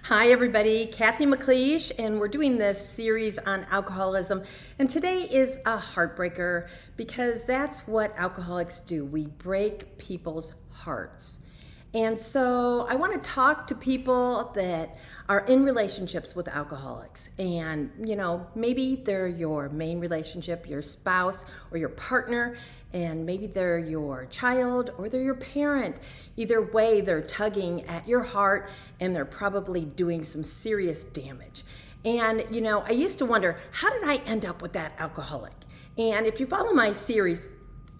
Hi everybody, Cathy McLeish, and we're doing this series on alcoholism. And today is a heartbreaker because that's what alcoholics do. We break people's hearts. And so I want to talk to people that are in relationships with alcoholics. And, maybe they're your main relationship, your spouse or your partner, and maybe they're your child or they're your parent. Either way, they're tugging at your heart and they're probably doing some serious damage. And, I used to wonder, how did I end up with that alcoholic? And if you follow my series,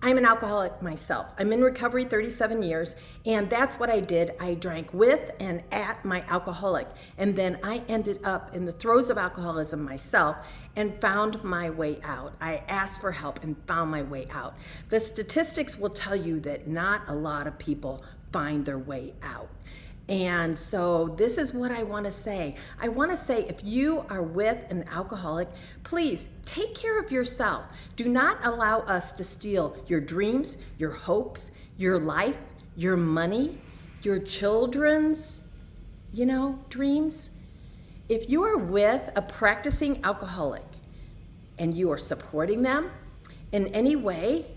I'm an alcoholic myself. I'm in recovery 37 years, and that's what I did. I drank with and at my alcoholic, and then I ended up in the throes of alcoholism myself and found my way out. I asked for help and found my way out. The statistics will tell you that not a lot of people find their way out. And so this is what I want to say. I want to say, if you are with an alcoholic, please take care of yourself. Do not allow us to steal your dreams, your hopes, your life, your money, your children's, dreams. If you are with a practicing alcoholic and you are supporting them in any way,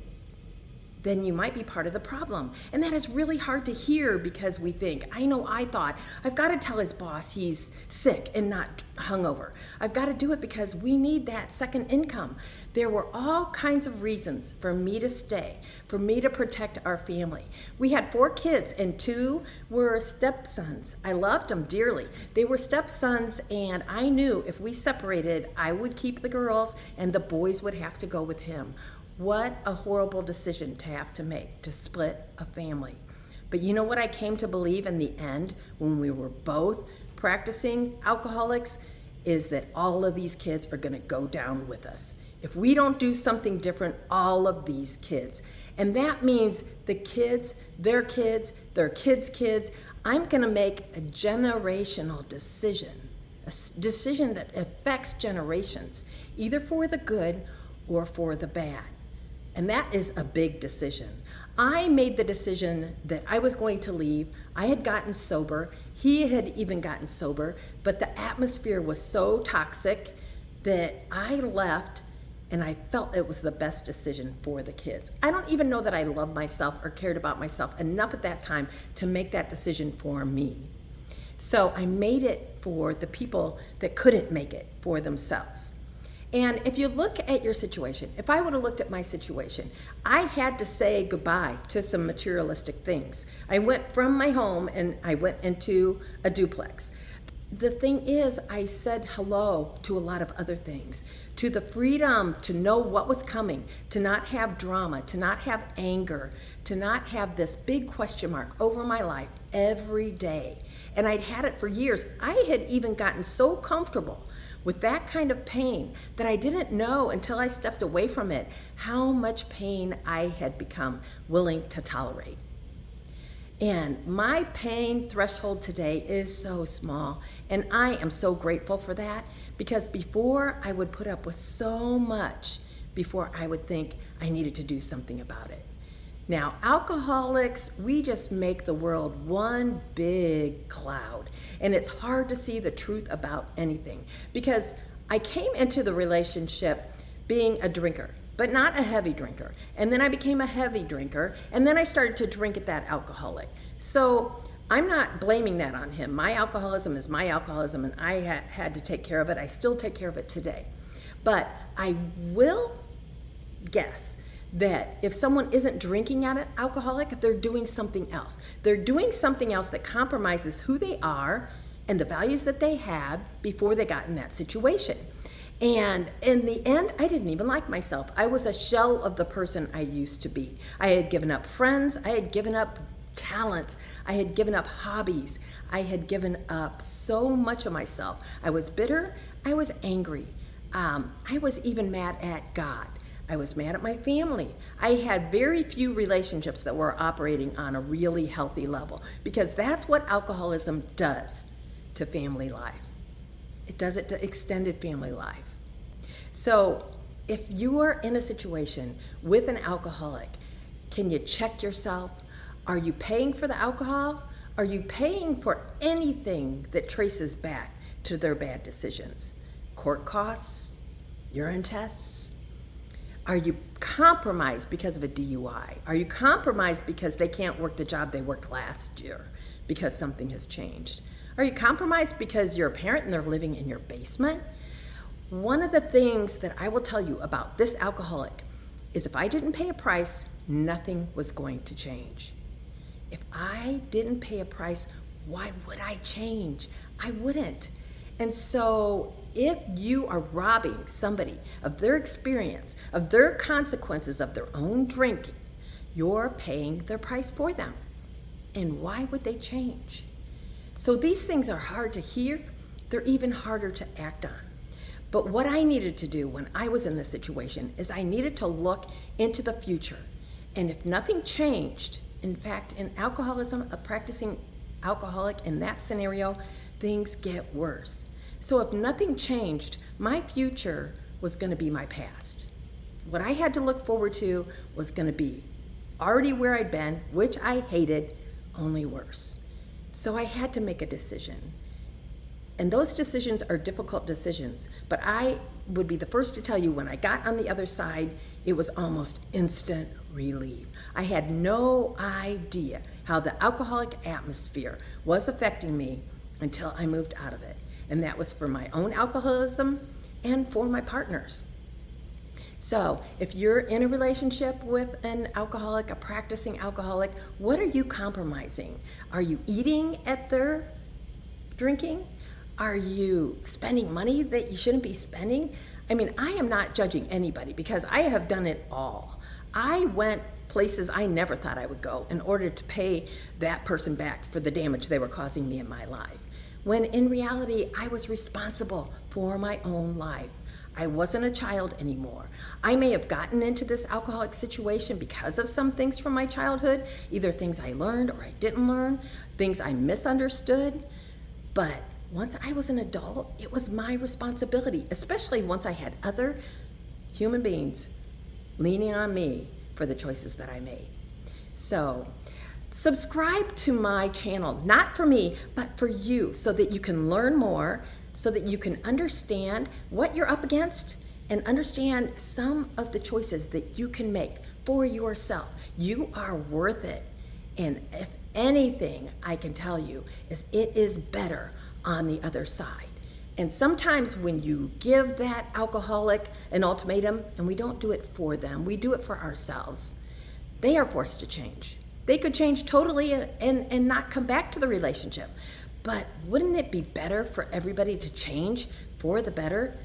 then you might be part of the problem. And that is really hard to hear because we think, I thought, I've got to tell his boss he's sick and not hungover. I've got to do it because we need that second income. There were all kinds of reasons for me to stay, for me to protect our family. We had 4 kids and 2 were stepsons. I loved them dearly. They were stepsons, and I knew if we separated, I would keep the girls and the boys would have to go with him. What a horrible decision to have to make, to split a family. But you know what I came to believe in the end when we were both practicing alcoholics is that all of these kids are going to go down with us. If we don't do something different, all of these kids. And that means the kids, their kids, their kids' kids. I'm going to make a generational decision, a decision that affects generations, either for the good or for the bad. And that is a big decision. I made the decision that I was going to leave. I had gotten sober. He had even gotten sober. But the atmosphere was so toxic that I left, and I felt it was the best decision for the kids. I don't even know that I loved myself or cared about myself enough at that time to make that decision for me. So I made it for the people that couldn't make it for themselves. And if you look at your situation, if I would have looked at my situation, I had to say goodbye to some materialistic things. I went from my home and I went into a duplex. The thing is, I said hello to a lot of other things, to the freedom to know what was coming, to not have drama, to not have anger, to not have this big question mark over my life every day. And I'd had it for years. I had even gotten so comfortable with that kind of pain that I didn't know until I stepped away from it how much pain I had become willing to tolerate. And my pain threshold today is so small, and I am so grateful for that, because before I would put up with so much before I would think I needed to do something about it. Now, alcoholics, we just make the world one big cloud, and it's hard to see the truth about anything, because I came into the relationship being a drinker, but not a heavy drinker. And then I became a heavy drinker, and then I started to drink at that alcoholic. So I'm not blaming that on him. My alcoholism is my alcoholism, and I had to take care of it. I still take care of it today. But I will guess that if someone isn't drinking at an alcoholic, they're doing something else. They're doing something else that compromises who they are and the values that they had before they got in that situation. And in the end, I didn't even like myself. I was a shell of the person I used to be. I had given up friends. I had given up talents. I had given up hobbies. I had given up so much of myself. I was bitter. I was angry. I was even mad at God. I was mad at my family. I had very few relationships that were operating on a really healthy level, because that's what alcoholism does to family life. It does it to extended family life. So if you are in a situation with an alcoholic, can you check yourself? Are you paying for the alcohol? Are you paying for anything that traces back to their bad decisions. Court costs, urine tests. Are you compromised because of a DUI? Are you compromised because they can't work the job they worked last year because something has changed? Are you compromised because you're a parent and they're living in your basement? One of the things that I will tell you about this alcoholic is if I didn't pay a price, nothing was going to change. If I didn't pay a price, why would I change? I wouldn't. And so if you are robbing somebody of their experience, of their consequences of their own drinking, you're paying their price for them. And why would they change? So these things are hard to hear. They're even harder to act on. But what I needed to do when I was in this situation is I needed to look into the future. And if nothing changed, in fact, in alcoholism, a practicing alcoholic in that scenario, things get worse. So if nothing changed, my future was going to be my past. What I had to look forward to was going to be already where I'd been, which I hated, only worse. So I had to make a decision. And those decisions are difficult decisions, but I would be the first to tell you when I got on the other side, it was almost instant relief. I had no idea how the alcoholic atmosphere was affecting me until I moved out of it. And that was for my own alcoholism and for my partners. So if you're in a relationship with an alcoholic, a practicing alcoholic, what are you compromising? Are you eating at their drinking? Are you spending money that you shouldn't be spending? I mean, I am not judging anybody because I have done it all. I went places I never thought I would go in order to pay that person back for the damage they were causing me in my life. When in reality, I was responsible for my own life. I wasn't a child anymore. I may have gotten into this alcoholic situation because of some things from my childhood, either things I learned or I didn't learn, things I misunderstood. But once I was an adult, it was my responsibility, especially once I had other human beings leaning on me for the choices that I made. So subscribe to my channel, not for me, but for you, so that you can learn more, so that you can understand what you're up against and understand some of the choices that you can make for yourself. You are worth it. And if anything I can tell you is it is better on the other side. And sometimes when you give that alcoholic an ultimatum, and we don't do it for them, we do it for ourselves, they are forced to change. They could change totally and not come back to the relationship. But wouldn't it be better for everybody to change for the better,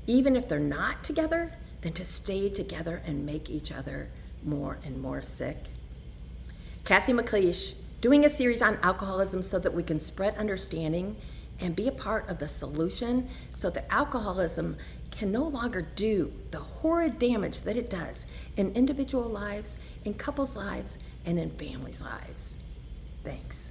even if they're not together, than to stay together and make each other more and more sick? Cathy McLeish, doing a series on alcoholism so that we can spread understanding and be a part of the solution so that alcoholism can no longer do the horrid damage that it does in individual lives, in couples' lives, and in families' lives. Thanks.